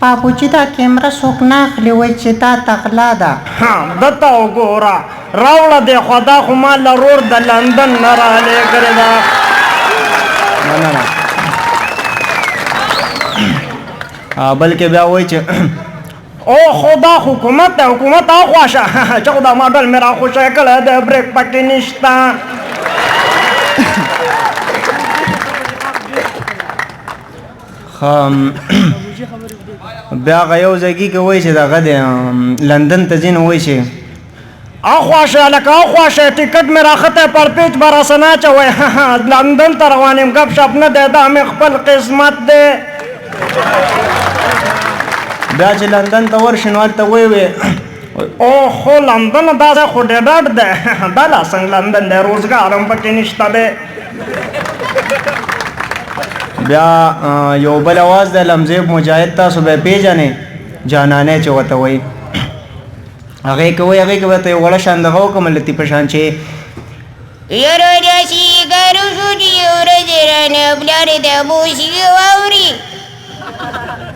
بابوجي دا کیمره څوک نه اخلي وایي چې دا تغلا ده. دته وګوره راوړه دې خو دا خو ما لرور د لندن نه رالېږلې ده. بلکې بیا وایي چې او خدا حکومت ده حکومت اخواشه چې خو دا ماډل مې راخوشی کړی دی بریک پکې نشته. بیا هغه یو ځای کې وایي چې دغه دی لندن ته ځي نو وایي چې اخواشه لکه اخواشه ټیکټ مې راختی پر پیج به راسه نه اچوئ لندن ته روان یم ګپ شپ نه دی دا مې خپل قسمت دی. بیا چې لندن ته ورشي نو هلته وایي او خو لندن دا ځای خو ډېر ډاډ دی دا لا څنګه لندن دی روزګار هم پکې نشته دی. بیا یو بل اواز دی لمزیب مجاهد تاسو به پیژنئ جانانۍ چې ورته وایي هغې کې وایي هغې کې به ته یو وړه شان دغه وکړم لطي په شان چې یاره داسې کارو شو چې یو ورځ رانه پلارې ته بوسي واوري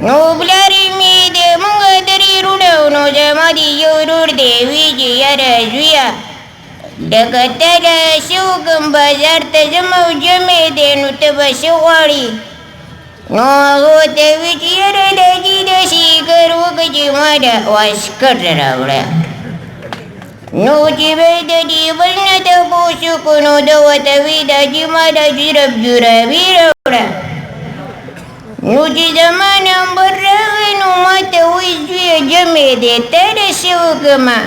نو پلارې مې د مونږ درې وروڼه نو زما د یو ورور دی وایي چې یاره زویه لکه ته له څه وکړم بازار ته ځم او جمع دی نو ته به څه غواړې نو هغه ورته وایي چې یاره داجي داسې کار وکړه چې ما له واسکټ راوړه نو چې به د دې بل نه تپوس وکړو نو ده ورته وایي داجي ما له صرف جرابې راوړه نو چې زما نمبر راغی نو ما ته وایي زویه جمع دی ته له څه وکړمه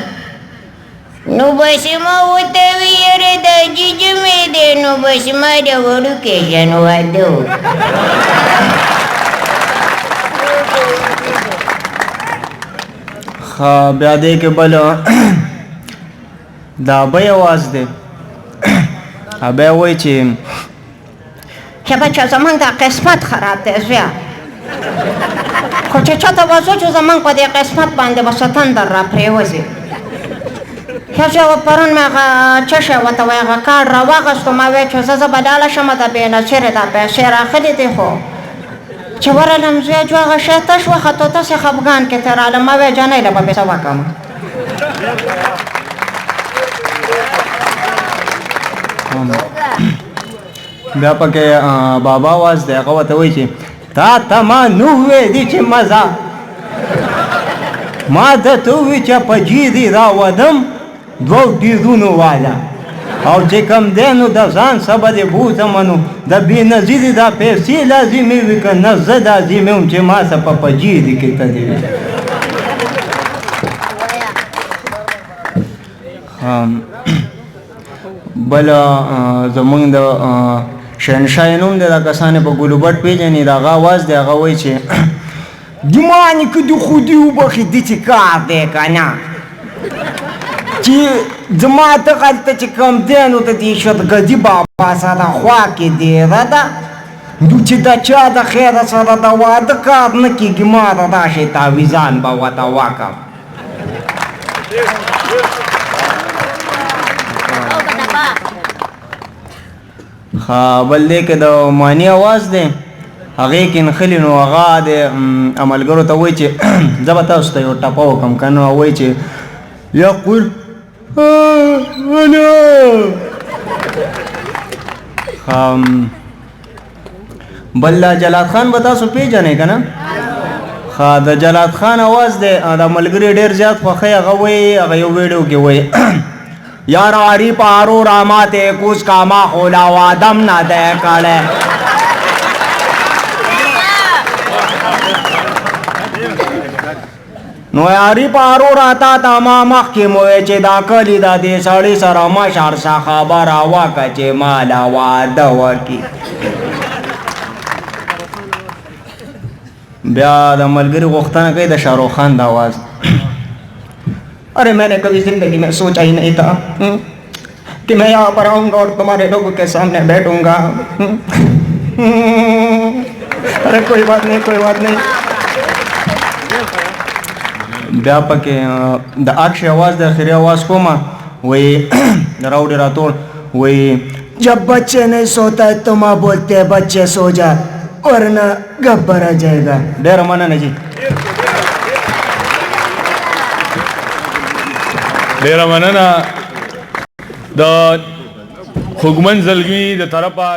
نو بس ما ورته وایي یاره داجي جمع دی نو بس ما د وړوکی ژوند واده بیا دی کې بل دا ابۍ اواز دی ابۍ وایي چې چې بچه زمونږ دا قسمت خراب دی زویه خو چې چاته وځو چې زمونږ په دې قسمت باندې به څه تندر را پرېوځي. ښه پرون مې هغه څه شی ورته وایي هغه کارډ راواخیستو ما ویل چې زه به لاړه شم د بېنظیرې دا پیسې راغلې دي خو چې ورغلم زویه جو هغه شی تش وخت او داسې خفګان کې تېرالم ما ویل جانۍ له به مې څه وکړم. بیا پکې بابا اواز دی هغه ورته وایي چې تا ته ما نوې دي چې مزه ما درته ووایي چې په جیدې راودم دوو ډیرونو والا او چې کوم دی نو د ځان څه به دې بوځمه نو د بېنظیرې دا پیسې لازمې وي که نه زه لازمې وم چې ما څه په جیدې کې ته دې وي. بل زمونږ د شهنشاه نوم دی دا کسان یې په ګلوبټ پېژني د هغه اواز دی هغه وایي چې ګمانې که د خودي وبخې دې چې کار دی که نه چې زما ته هلته چې کوم دی نو د دې شتګدي بابا سره خوا کې دیره ده نو چې د چا د خیره سره د واده کار نه کېږي ما ته دا شی تعویضان به ورته وکړم. بل دی که د مانی اواز دی هغې کې نښلي نو هغه د عملګرو ته وایي چې زه به تاسو ته یو ټپه وکړم که نه وایي چې یقول بل جلات خان به تاسو پیژنئ که نه د جلات خان اواز دی د ملګري ډېر زیات خوښوي هغه وایي هغه یو ویډیو کې وایي یار آری پارو راماتے کچھ کاما خولا وادم نہ دے کڑے نو یاری پارو راتا تا ما مخ کې موې چې دا کلی دا دې سړی سره مشر څه خبره وکړه چې مالا واده وکړي. بیا د ملګري غوښتنه کوي د شاهرخ خان د आवाज अरे मैंने कभी जिंदगी में सोचा ही नहीं था कि मैं यहाँ पर आऊँगा और तुम्हारे लोगों के सामने बैठूँगा. अरे कोई बात नहीं कोई बात नहीं. بیا پکې د اکشي आवाज د اخري आवाज کومه وایي راوډي راټول وایي जब बच्चे नहीं सोता है तो माँ बोलते हैं बच्चे सो जा वरना गब्बर आ जाएगा. ډېره مننه جی. ډیره مننه د خوږمن زلګي د طرفه